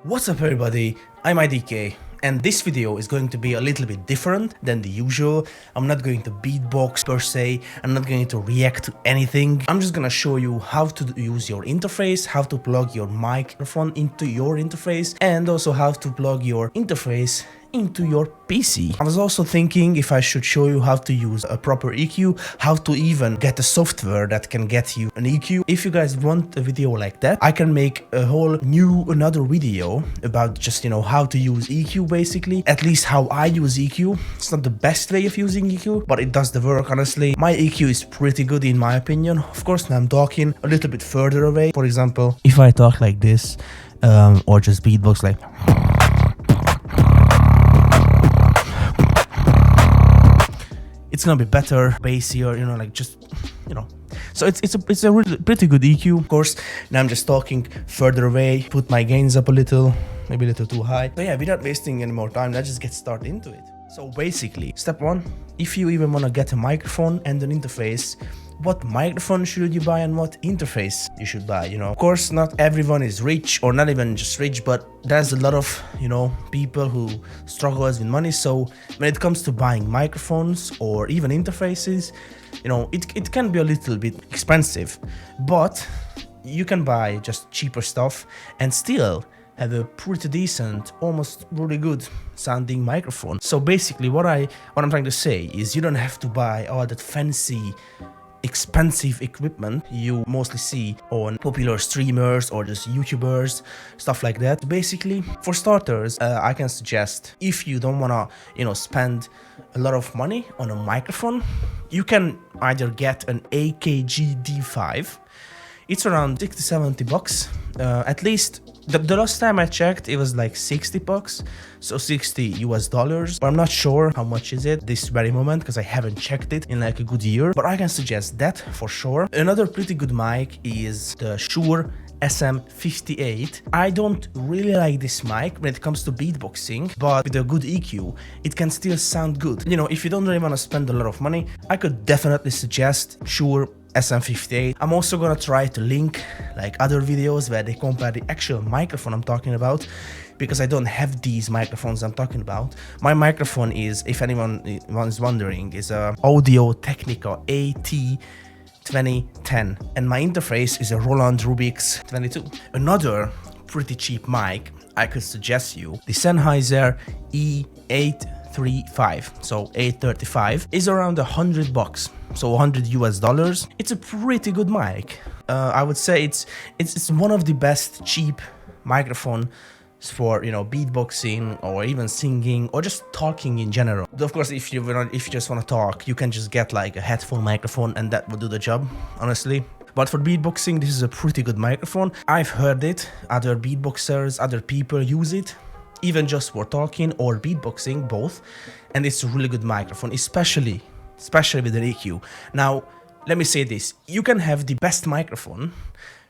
What's up everybody, I'm IDK and this video is going to be a little bit different than the usual. I'm not going to beatbox per se, I'm not going to react to anything. I'm just gonna show you how to use your interface, how to plug your microphone into your interface, and also how to plug your interface into your PC. I was also thinking if I should show you how to use a proper EQ, how to even get a software that can get you an EQ. If you guys want a video like that, I can make a whole another video about just, how to use EQ basically, at least how I use EQ. It's not the best way of using EQ, but it does the work honestly. My EQ is pretty good in my opinion. Of course, now I'm talking a little bit further away. For example, if I talk like this, or just beatbox like it's gonna be better, bassier, So it's a really pretty good EQ, of course. Now I'm just talking further away, put my gains up a little, maybe a little too high. So yeah, without wasting any more time, let's just get started into it. So basically, step one, if you even wanna get a microphone and an interface, what microphone should you buy and what interface you should buy, Of course, not everyone is rich, or not even just rich, but there's a lot of, people who struggle with money. So when it comes to buying microphones or even interfaces, it can be a little bit expensive, but you can buy just cheaper stuff and still have a pretty decent, almost really good sounding microphone. So basically what I'm trying to say is you don't have to buy all that fancy expensive equipment you mostly see on popular streamers or just YouTubers, stuff like that. Basically, for starters, I can suggest, if you don't wanna, spend a lot of money on a microphone, you can either get an AKG D5. It's around 60-70 bucks. At least the last time I checked, it was like 60 bucks, so $60, but I'm not sure how much is it this very moment because I haven't checked it in like a good year, but I can suggest that for sure. Another pretty good mic is the Shure SM58. I don't really like this mic when it comes to beatboxing, but with a good EQ, it can still sound good. If you don't really want to spend a lot of money, I could definitely suggest Shure SM58. I'm also gonna try to link like other videos where they compare the actual microphone I'm talking about, because I don't have these microphones I'm talking about. My microphone is, if anyone is wondering, is a Audio Technica AT2010, and my interface is a Roland Rubix 22. Another pretty cheap mic I could suggest you, the Sennheiser E835, so 835, is around $100, so $100. It's a pretty good mic. I would say it's one of the best cheap microphone for beatboxing or even singing or just talking in general. Of course, if you just want to talk, you can just get like a headphone microphone and that will do the job, honestly. But for beatboxing, this is a pretty good microphone. I've heard it, other beatboxers, other people use it, even just for talking or beatboxing, both, and it's a really good microphone, especially with the EQ. Now, let me say this, you can have the best microphone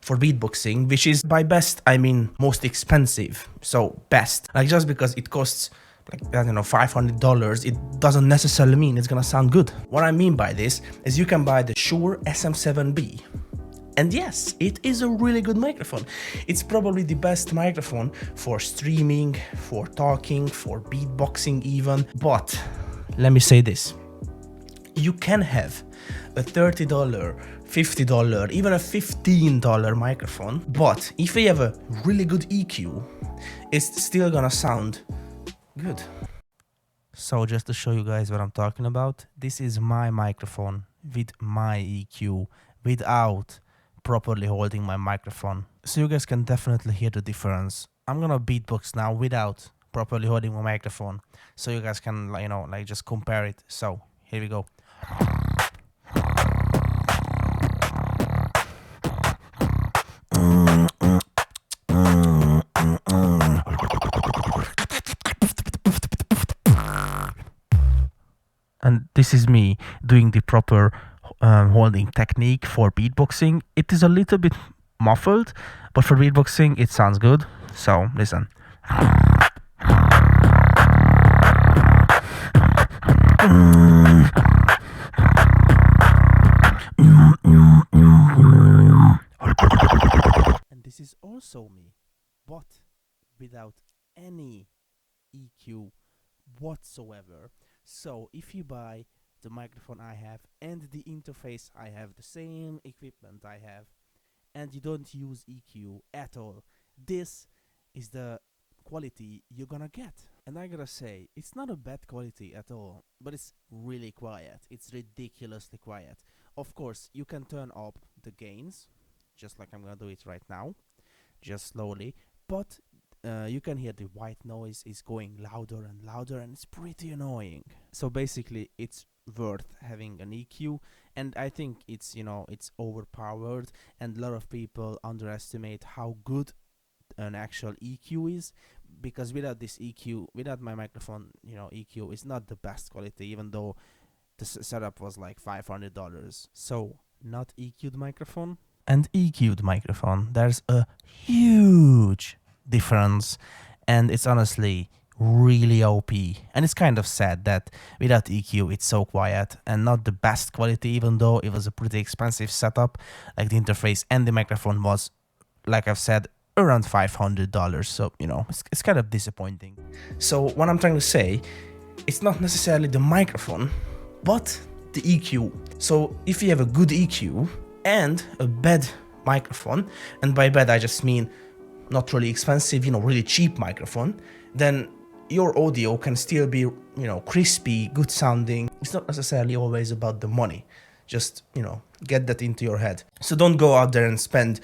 for beatboxing, which is, by best, I mean most expensive, so best. Like, just because it costs like, I don't know, $500, it doesn't necessarily mean it's gonna sound good. What I mean by this is you can buy the Shure SM7B. And yes, it is a really good microphone. It's probably the best microphone for streaming, for talking, for beatboxing even. But let me say this, you can have a $30, $50, even a $15 microphone, but if you have a really good EQ, it's still gonna sound good. So just to show you guys what I'm talking about, this is my microphone with my EQ without properly holding my microphone, so you guys can definitely hear the difference. I'm gonna beatbox now without properly holding my microphone, so you guys can just compare it. So here we go. And this is me doing the proper holding technique for beatboxing. It is a little bit muffled, but for beatboxing it sounds good. So listen. And this is also me, but without any EQ whatsoever. So if you buy the microphone I have and the interface I have, the same equipment I have, and you don't use EQ at all, this is the quality you're gonna get. And I gotta say, it's not a bad quality at all, but it's really quiet. It's ridiculously quiet. Of course, you can turn up the gains, just like I'm gonna do it right now, just slowly, but you can hear the white noise is going louder and louder, and it's pretty annoying. So basically, it's worth having an EQ, and I think it's, you know, it's overpowered, and a lot of people underestimate how good an actual EQ is, because without this EQ, without my microphone, you know, EQ is not the best quality, even though the setup was like $500. So not EQ'd microphone and EQ'd microphone, there's a huge difference, and it's honestly really OP. And it's kind of sad that without EQ it's so quiet and not the best quality, even though it was a pretty expensive setup. Like the interface and the microphone was, like I've said, around $500. So, you know, it's kind of disappointing. So what I'm trying to say, it's not necessarily the microphone, but the EQ. So if you have a good EQ and a bad microphone, and by bad I just mean not really expensive, you know, really cheap microphone, then your audio can still be, you know, crispy, good sounding. It's not necessarily always about the money. Just, you know, get that into your head. So don't go out there and spend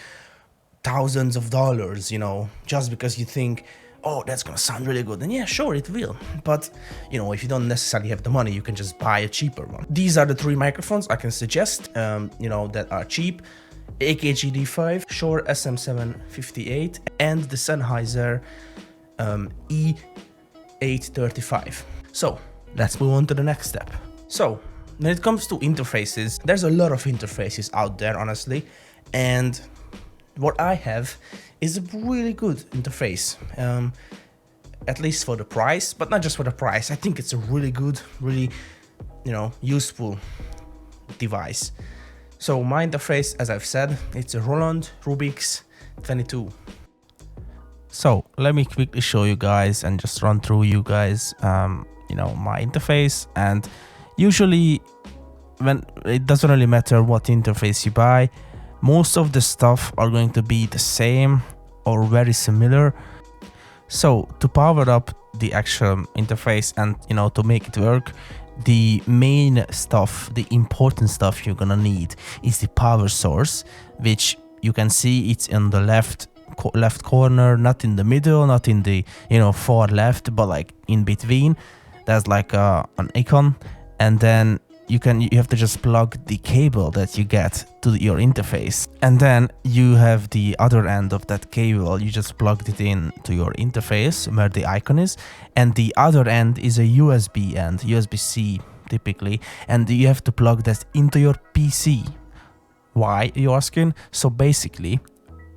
thousands of dollars, you know, just because you think, oh, that's gonna sound really good. And yeah, sure, it will. But, you know, if you don't necessarily have the money, you can just buy a cheaper one. These are the 3 microphones I can suggest, you know, that are cheap. AKG D5, Shure SM58, and the Sennheiser E835. So let's move on to the next step. So when it comes to interfaces, there's a lot of interfaces out there, honestly, and what I have is a really good interface, at least for the price, but not just for the price. I think it's a really good, really, you know, useful device. So my interface, as I've said, it's a Roland Rubix 22. So let me quickly show you guys and just run through you guys, you know, my interface. And usually when it doesn't really matter what interface you buy, most of the stuff are going to be the same or very similar. So to power up the actual interface and, you know, to make it work, the main stuff, the important stuff you're gonna need is the power source, which you can see it's in the left corner, not in the middle, not in the, you know, far left, but like in between. There's like an icon, and then you have to just plug the cable that you get to your interface, and then you have the other end of that cable. You just plugged it in to your interface where the icon is, and the other end is a USB end, USB-C typically, and you have to plug that into your PC. Why, you're asking? So basically,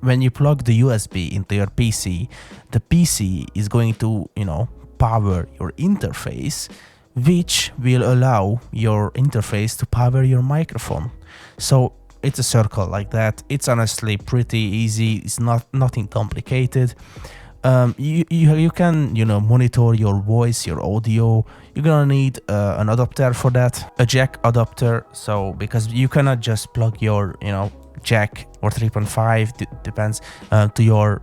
when you plug the USB into your PC, the PC is going to, you know, power your interface, which will allow your interface to power your microphone. So it's a circle like that. It's honestly pretty easy. It's nothing complicated. You can, you know, monitor your voice, your audio. You're gonna need an adapter for that, a jack adapter. So because you cannot just plug your, you know, jack or 3.5, depends, to your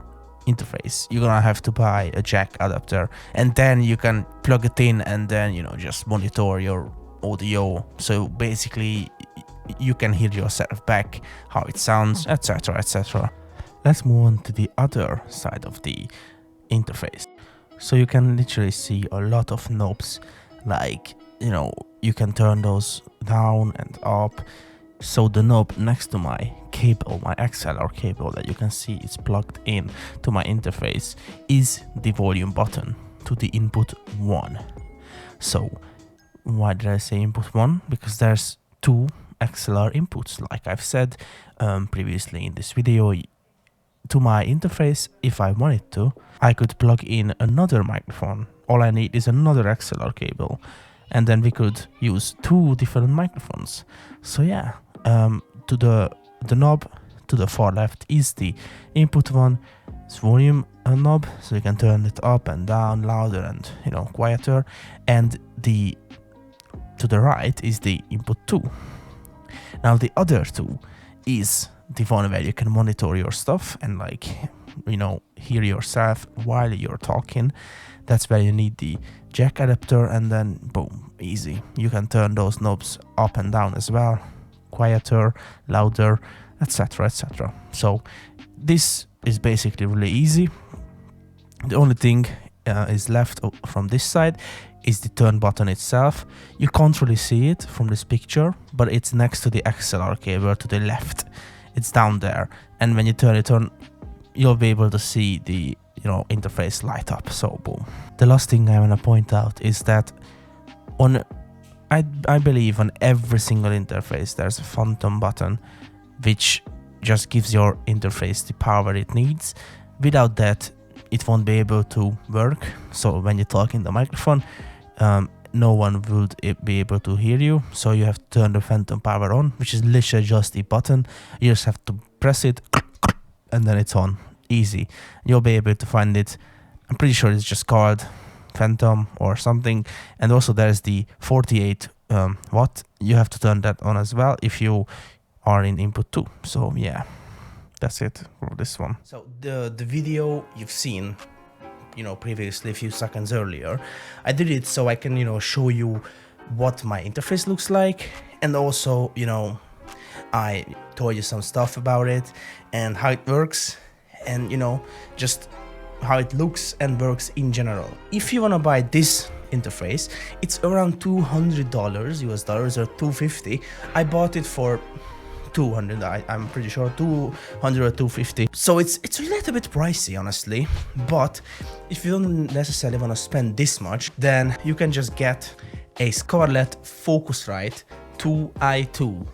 interface. You're gonna have to buy a jack adapter, and then you can plug it in and then, you know, just monitor your audio. So basically you can hear yourself back, how it sounds, etc, etc. Let's move on to the other side of the interface. So you can literally see a lot of knobs, like, you know, you can turn those down and up. So the knob next to my cable, my XLR cable that you can see is plugged in to my interface, is the volume button to the input 1. So why did I say input 1? Because there's 2 XLR inputs, like I've said previously in this video. To my interface, if I wanted to, I could plug in another microphone. All I need is another XLR cable, and then we could use 2 different microphones. So yeah, to the knob to the far left is the input 1, volume knob, so you can turn it up and down, louder and, you know, quieter. And the to the right is the input 2. Now the other 2 is the one where you can monitor your stuff and, like, you know, hear yourself while you're talking. That's where you need the jack adapter, and then boom, easy. You can turn those knobs up and down as well, quieter, louder, etc, etc. So this is basically really easy. The only thing is left from this side is the turn button itself. You can't really see it from this picture, but it's next to the XLR cable to the left. It's down there, and when you turn it on, you'll be able to see the, you know, interface light up. So boom. The last thing I want to point out is that on I believe on every single interface there's a phantom button which just gives your interface the power it needs. Without that, it won't be able to work. So when you talk in the microphone, no one would be able to hear you. So you have to turn the phantom power on, which is literally just a button. You just have to press it and then it's on. Easy. You'll be able to find it. I'm pretty sure it's just called phantom or something. And also there's the 48 watt. You have to turn that on as well if you are in input 2. So yeah, that's it for this one. So the video you've seen, you know, previously a few seconds earlier, I did it so I can, you know, show you what my interface looks like, and also, you know, I told you some stuff about it and how it works, and, you know, just how it looks and works in general. If you want to buy this interface, it's around $200 US dollars or $250. I bought it for 200, I'm pretty sure 200 or 250. So it's a little bit pricey, honestly, but if you don't necessarily want to spend this much, then you can just get a Scarlett Focusrite 2i2,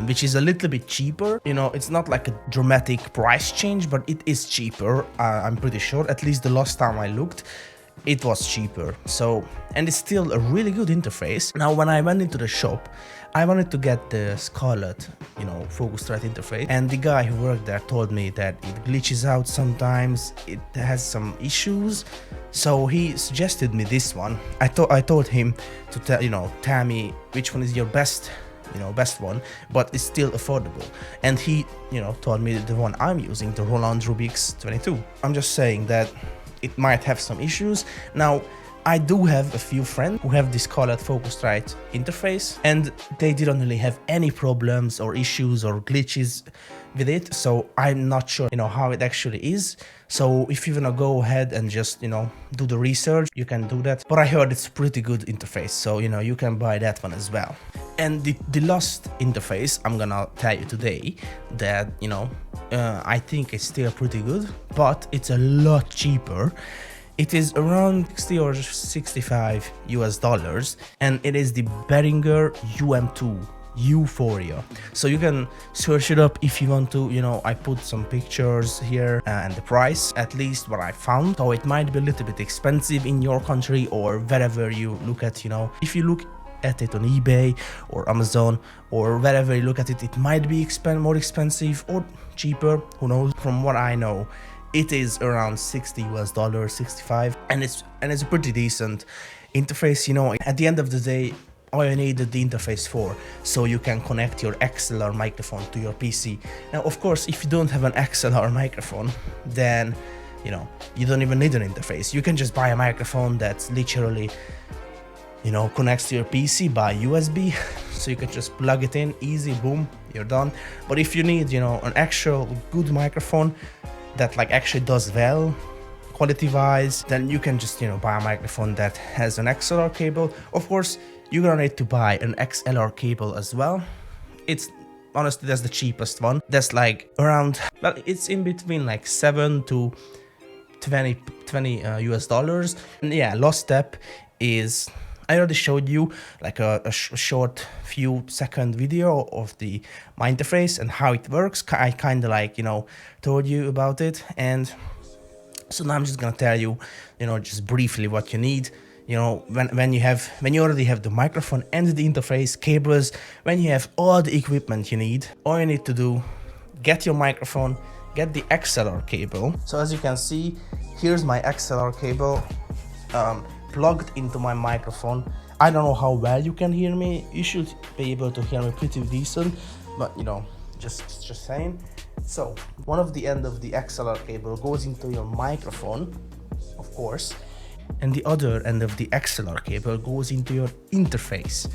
which is a little bit cheaper. You know, it's not like a dramatic price change, but it is cheaper. I'm pretty sure, at least the last time I looked, it was cheaper. So, and it's still a really good interface. Now, when I went into the shop, I wanted to get the Scarlett, you know, Focusrite interface, and the guy who worked there told me that it glitches out sometimes, it has some issues, so he suggested me this one. I told him to tell me which one is your best one, but it's still affordable, and he, you know, told me the one I'm using, the Roland Rubik's 22. I'm just saying that it might have some issues. Now, I do have a few friends who have this Scarlett Focusrite interface, and they didn't really have any problems or issues or glitches with it, so I'm not sure, you know, how it actually is. So if you wanna go ahead and just, you know, do the research, you can do that. But I heard it's a pretty good interface, so, you know, you can buy that one as well. And the last interface I'm gonna tell you today that, you know, I think it's still pretty good, but it's a lot cheaper. It is around 60 or 65 US dollars, and it is the Behringer UM2 Uphoria. So you can search it up if you want to. You know, I put some pictures here and the price, at least what I found. So it might be a little bit expensive in your country or wherever you look at, you know. If you look at it on eBay or Amazon or wherever you look at it, it might be more expensive or cheaper, who knows. From what I know, it is around 60 US dollars, 65, and it's a pretty decent interface. You know, at the end of the day, all you need the interface for, so you can connect your XLR microphone to your PC. Now, of course, if you don't have an XLR microphone, then, you know, you don't even need an interface. You can just buy a microphone that's literally, you know, connects to your PC by USB, so you can just plug it in, easy, boom, you're done. But if you need, you know, an actual good microphone that like actually does well quality wise, then you can just, you know, buy a microphone that has an XLR cable. Of course, you're gonna need to buy an XLR cable as well. It's honestly, that's the cheapest one. That's like around, well, it's in between like 7 to 20 US dollars. And yeah, last step is, I already showed you like a short few second video of my interface and how it works. I kind of like, you know, told you about it, and so now I'm just gonna tell you, you know, just briefly what you need. You know, when you already have the microphone and the interface cables, when you have all the equipment you need, all you need to do, get your microphone, get the XLR cable. So as you can see, here's my XLR cable plugged into my microphone. I don't know how well you can hear me. You should be able to hear me pretty decent, but you know, just saying. So one of the end of the XLR cable goes into your microphone, of course, and the other end of the XLR cable goes into your interface.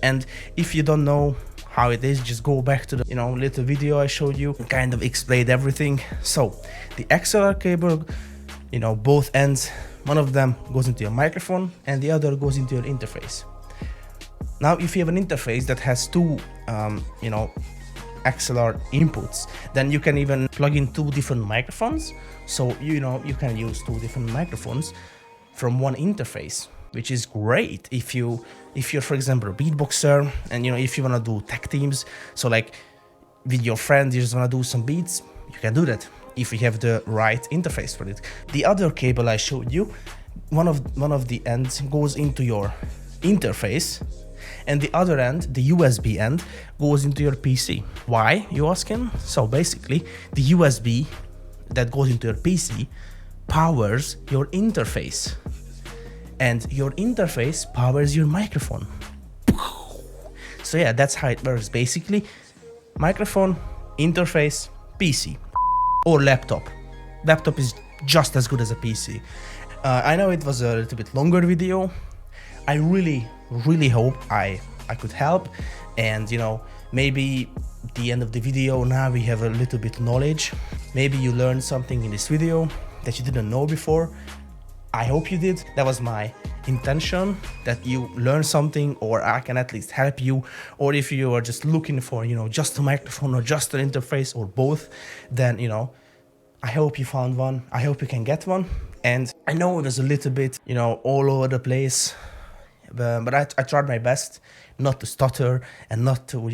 And if you don't know how it is, just go back to the little video I showed you, kind of explained everything. So the XLR cable, both ends, one of them goes into your microphone and the other goes into your interface. Now if you have an interface that has two XLR inputs, then you can even plug in two different microphones. So you can use two different microphones from one interface, which is great if you're, for example, a beatboxer, and if you want to do tech teams, so like with your friends, you just want to do some beats, you can do that if you have the right interface for it. The other cable I showed you, one of the ends goes into your interface, and the other end, the USB end, goes into your PC. Why, you asking? So basically, the USB that goes into your PC powers your interface, and your interface powers your microphone. So yeah, that's how it works basically. Microphone, interface, PC, or laptop. Laptop is just as good as a PC. I know it was a little bit longer video. I really hope I could help, and maybe at the end of the video now we have a little bit knowledge. Maybe you learned something in this video that you didn't know before. I hope you did. That was my intention, that you learn something, or I can at least help you. Or if you are just looking for just a microphone or just an interface or both, then I hope you found one. I hope you can get one. And I know it was a little bit all over the place, but I tried my best not to stutter and not to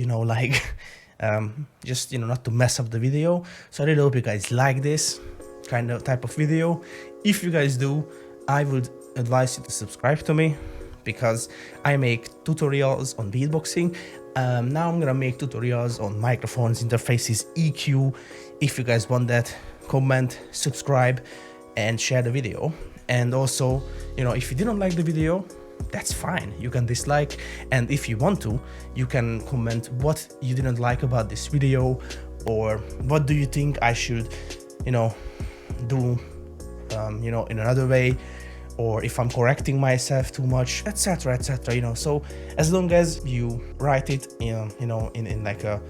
just not to mess up the video. So I really hope you guys like this type of video. If you guys do, I would advise you to subscribe to me, because I make tutorials on beatboxing. Now I'm gonna make tutorials on microphones, interfaces, EQ. If you guys want that, comment, subscribe, and share the video. And also, if you didn't like the video, that's fine, you can dislike, and if you want to, you can comment what you didn't like about this video, or what do you think I should do in another way, or if I'm correcting myself too much, etc, etc. So as long as you write it in like a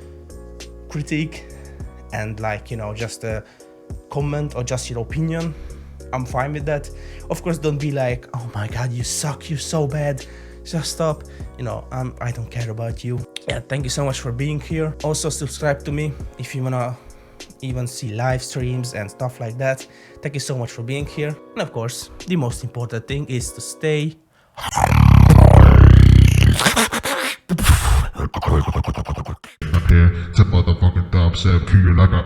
critique and just a comment or just your opinion, I'm fine with that. Of course, don't be like, oh my god, you suck, you're so bad, just stop. I don't care about you. Yeah, thank you so much for being here. Also subscribe to me if you wanna even see live streams and stuff like that. Thank you so much for being here. And of course, the most important thing is to stay Here to motherfucking dubstep, kill you like a